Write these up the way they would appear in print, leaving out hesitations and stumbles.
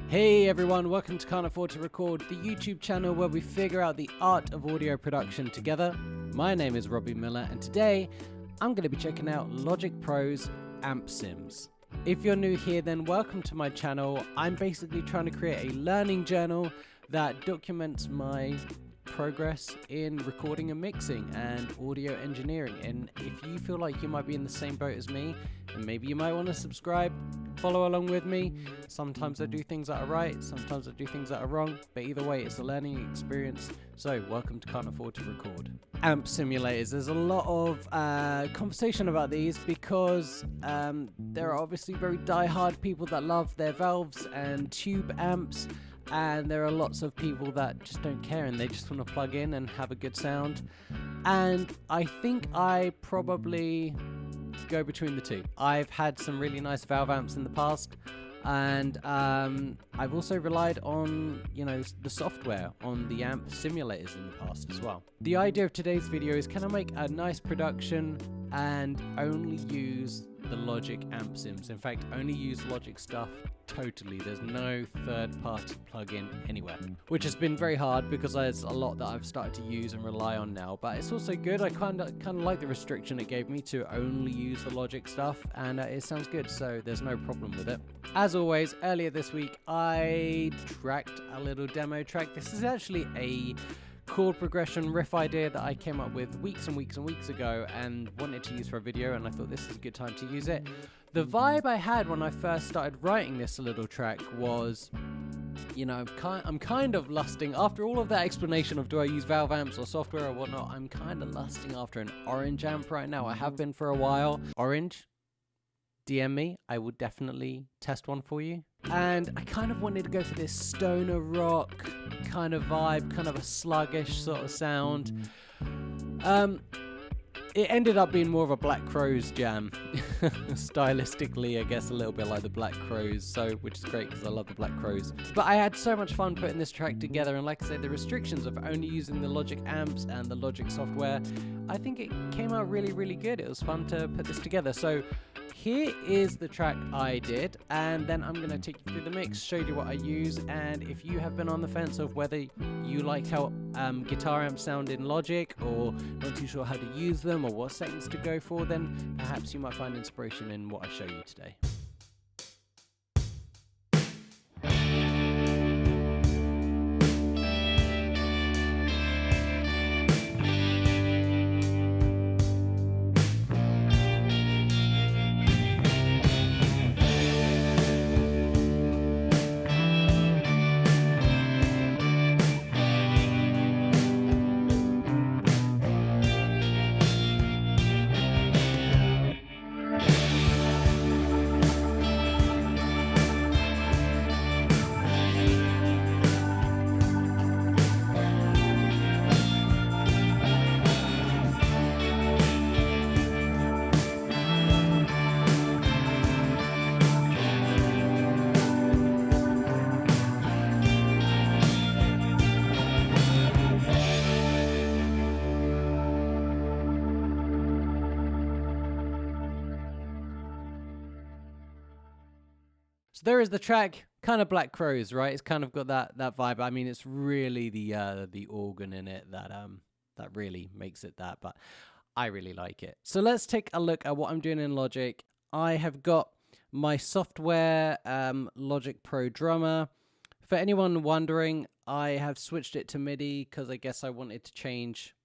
Hey everyone, welcome to Can't Afford to Record, the YouTube channel where we figure out the art of audio production together. My name is Robby Miller and today I'm going to be checking out Logic Pro's amp sims. If you're new here, then welcome to my channel. I'm basically trying to create a learning journal that documents my progress in recording and mixing and audio engineering. And if you feel like you might be in the same boat as me, then maybe you might want to subscribe, follow along with me. Sometimes I do things that are right, sometimes I do things that are wrong, but either way it's a learning experience. So welcome to Can't Afford to Record. Amp simulators, there's a lot of conversation about these because there are obviously very die-hard people that love their valves and tube amps, and there are lots of people that just don't care and they just want to plug in and have a good sound. And I think I probably go between the two. I've had some really nice valve amps in the past, and I've also relied on, the software on the amp simulators in the past as well. The idea of today's video is, can I make a nice production and only use the Logic amp sims? In fact, only use Logic stuff totally. There's no third-party plugin anywhere, which has been very hard because there's a lot that I've started to use and rely on now. But it's also good. I kind of like the restriction it gave me to only use the Logic stuff, and it sounds good, so there's no problem with it. As always, earlier this week I tracked a little demo track. This is actually a chord progression riff idea that I came up with weeks and weeks and weeks ago and wanted to use for a video, and I thought this is a good time to use it. The vibe I had when I first started writing this little track was, I'm kind of lusting, after all of that explanation of do I use valve amps or software or whatnot, I'm kind of lusting after an orange amp right now. I have been for a while. Orange, DM me, I will definitely test one for you. And I kind of wanted to go for this stoner rock kind of vibe, kind of a sluggish sort of sound. It ended up being more of a Black Crowes jam. Stylistically, I guess a little bit like the Black Crowes, which is great because I love the Black Crowes. But I had so much fun putting this track together, and like I said, the restrictions of only using the Logic amps and the Logic software, I think it came out really, really good. It was fun to put this together. So here is the track I did, and then I'm going to take you through the mix, show you what I use, and if you have been on the fence of whether you like how guitar amps sound in Logic or not too sure how to use them or what settings to go for, then perhaps you might find inspiration in what I show you today. So there is the track, kind of Black Crowes, right? It's kind of got that vibe. I mean, it's really the organ in it that really makes it that, but I really like it. So let's take a look at what I'm doing in Logic. I have got my software Logic Pro drummer. For anyone wondering, I have switched it to MIDI because I guess I wanted to change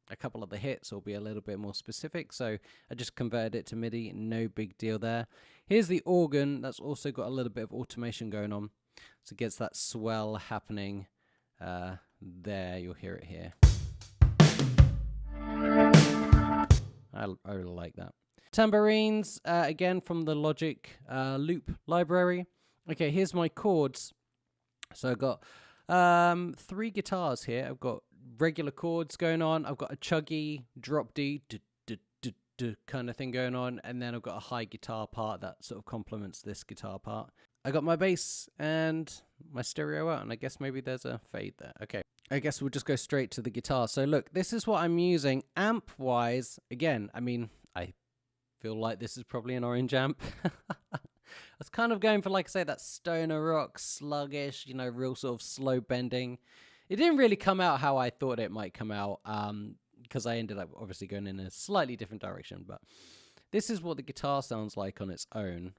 a couple of the hits or be a little bit more specific, so I just converted it to MIDI. No big deal there. Here's the organ that's also got a little bit of automation going on, so it gets that swell happening there. You'll hear it here. I really like that. Tambourines, again from the Logic loop library. Okay, here's my chords. So I've got 3 guitars here. I've got regular chords going on. I've got a chuggy drop D kind of thing going on, and then I've got a high guitar part that sort of complements this guitar part. I got my bass and my stereo out, and I guess maybe there's a fade there. Okay, I guess we'll just go straight to the guitar. So look, this is what I'm using amp wise. Again, I mean, I feel like this is probably an orange amp. was kind of going for, like I say, that stoner rock, sluggish, you know, real sort of slow bending. It didn't really come out how I thought it might come out, because I ended up obviously going in a slightly different direction. But this is what the guitar sounds like on its own.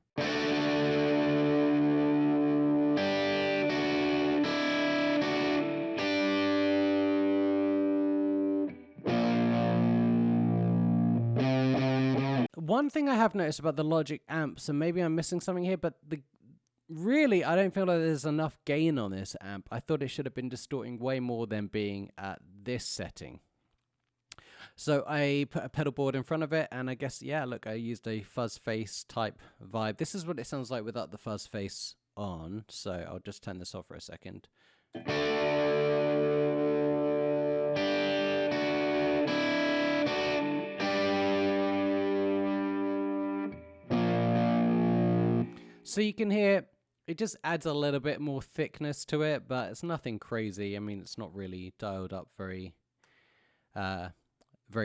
One thing I have noticed about the Logic amps, and maybe I'm missing something here, but really, I don't feel like there's enough gain on this amp. I thought it should have been distorting way more than being at this setting. So I put a pedal board in front of it, and I guess, yeah, look, I used a fuzz face type vibe. This is what it sounds like without the fuzz face on. So I'll just turn this off for a second. So you can hear it just adds a little bit more thickness to it, but it's nothing crazy. I mean, it's not really dialed up very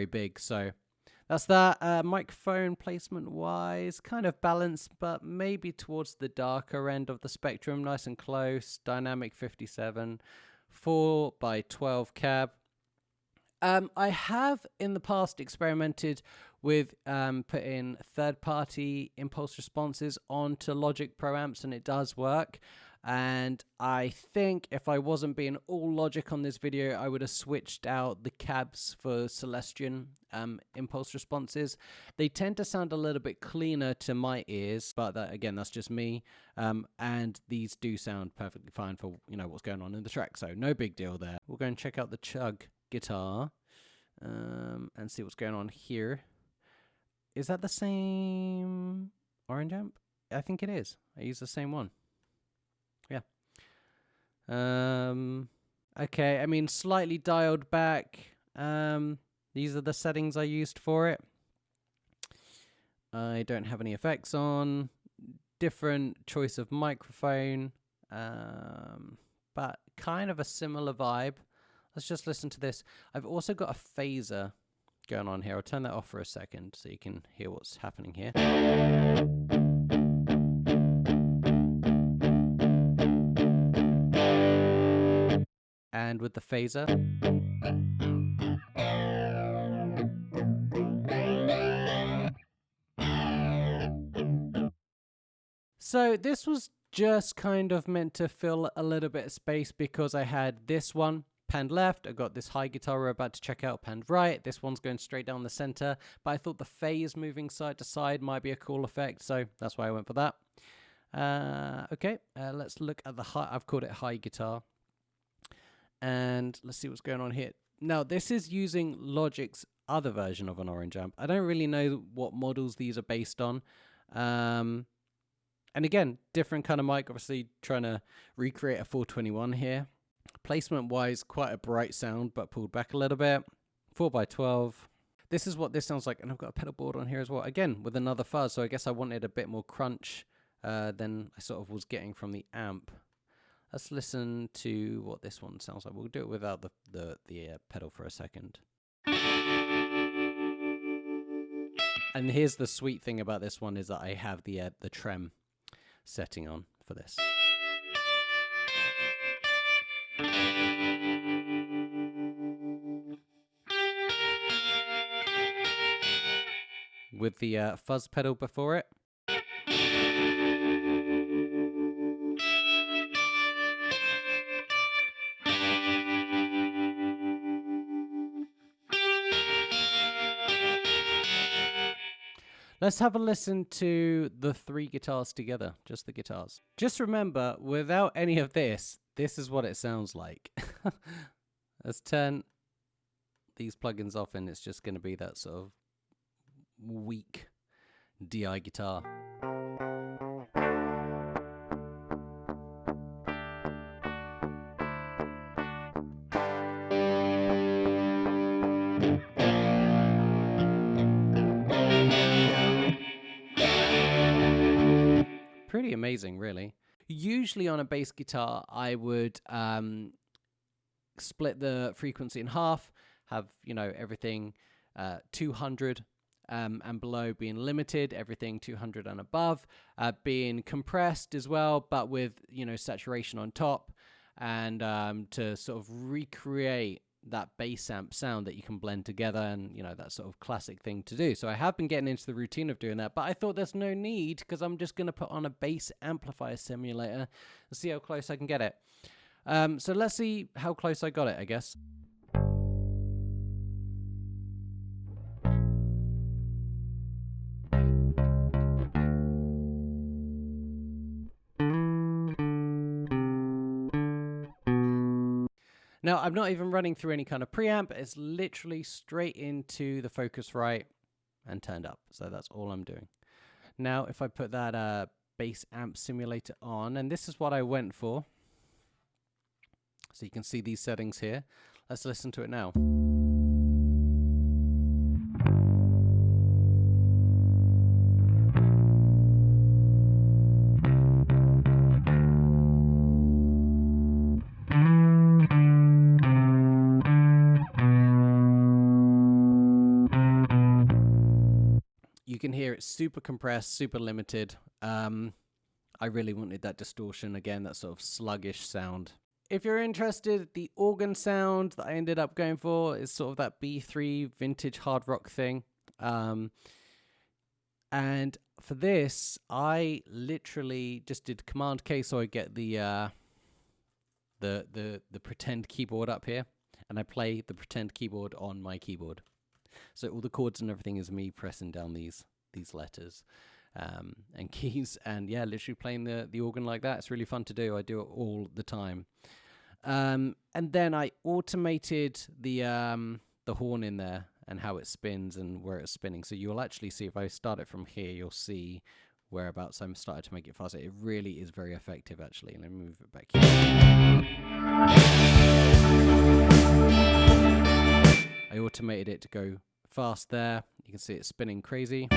big. So that's that. Microphone placement wise, kind of balanced, but maybe towards the darker end of the spectrum. Nice and close. Dynamic 57, 4x12 cab. I have in the past experimented with putting third-party impulse responses onto Logic Pro amps, and it does work. And I think if I wasn't being all Logic on this video, I would have switched out the cabs for Celestion impulse responses. They tend to sound a little bit cleaner to my ears, but again, that's just me. And these do sound perfectly fine for, you know, what's going on in the track, so no big deal there. We'll go and check out the Chug guitar and see what's going on here. Is that the same orange amp? I think it is. I use the same one. Yeah. Okay, I mean, slightly dialed back. These are the settings I used for it. I don't have any effects on. Different choice of microphone. But kind of a similar vibe. Let's just listen to this. I've also got a phaser going on here. I'll turn that off for a second so you can hear what's happening here. And with the phaser. So this was just kind of meant to fill a little bit of space because I had this one panned left. I got this high guitar we're about to check out panned right. This one's going straight down the center, but I thought the phase moving side to side might be a cool effect, so that's why I went for that. Okay, let's look at the high. I've called it high guitar, and let's see what's going on here. Now, this is using Logic's other version of an orange amp. I don't really know what models these are based on. And again, different kind of mic, obviously trying to recreate a 421 here. Placement wise, quite a bright sound, but pulled back a little bit. 4x12. This is what this sounds like, and I've got a pedal board on here as well. Again, with another fuzz, so I guess I wanted a bit more crunch than I sort of was getting from the amp. Let's listen to what this one sounds like. We'll do it without the pedal for a second. And here's the sweet thing about this one is that I have the trem setting on for this. With the fuzz pedal before it. Let's have a listen to the three guitars together, just the guitars. Just remember, without any of this, this is what it sounds like. Let's turn these plugins off and it's just going to be that sort of weak DI guitar. Pretty amazing, really. Usually on a bass guitar, I would split the frequency in half, have, you know, everything 200, and below being limited, everything 200 and above, being compressed as well, but with, you know, saturation on top, and to sort of recreate that bass amp sound that you can blend together, and, you know, that sort of classic thing to do. So I have been getting into the routine of doing that, but I thought there's no need, because I'm just going to put on a bass amplifier simulator and see how close I can get it. So let's see how close I got it, I guess. Now, I'm not even running through any kind of preamp. It's literally straight into the Focusrite and turned up. So that's all I'm doing. Now, if I put that bass amp simulator on, and this is what I went for. So you can see these settings here. Let's listen to it now. You can hear it super compressed, super limited. I really wanted that distortion again, that sort of sluggish sound. If you're interested, the organ sound that I ended up going for is sort of that B3 vintage hard rock thing. And for this, I literally just did Command K, so I get the pretend keyboard up here, and I play the pretend keyboard on my keyboard. So all the chords and everything is me pressing down these letters and keys, and yeah, literally playing the organ like that. It's really fun to do. I do it all the time. And then I automated the horn in there and how it spins and where it's spinning. So you'll actually see, if I start it from here, you'll see whereabouts I'm started to make it faster. It really is very effective, actually. Let me move it back here. I automated it to go fast there. You can see it spinning crazy.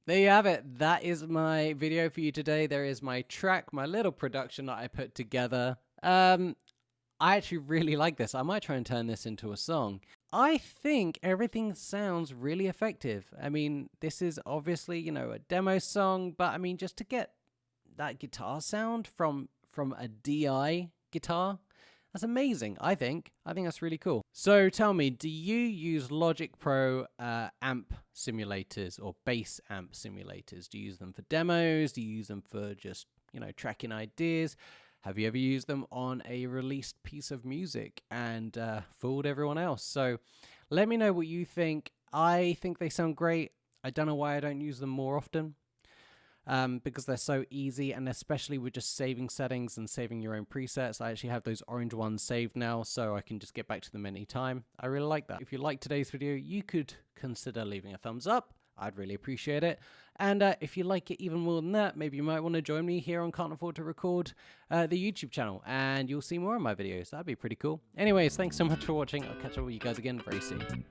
There you have it. That is my video for you today. There is my track, my little production that I put together. I actually really like this. I might try and turn this into a song. I think everything sounds really effective. I mean, this is obviously, you know, a demo song, but I mean, just to get that guitar sound from a DI guitar, that's amazing, I think. I think that's really cool. So tell me, do you use Logic Pro amp simulators or bass amp simulators? Do you use them for demos? Do you use them for just, you know, tracking ideas? Have you ever used them on a released piece of music and fooled everyone else? So let me know what you think. I think they sound great. I don't know why I don't use them more often. Because they're so easy, and especially with just saving settings and saving your own presets. I actually have those orange ones saved now, so I can just get back to them anytime. I really like that. If you liked today's video, you could consider leaving a thumbs up. I'd really appreciate it. And if you like it even more than that, maybe you might want to join me here on Can't Afford to Record, the YouTube channel, and you'll see more of my videos. That'd be pretty cool. Anyways, thanks so much for watching. I'll catch up with you guys again very soon.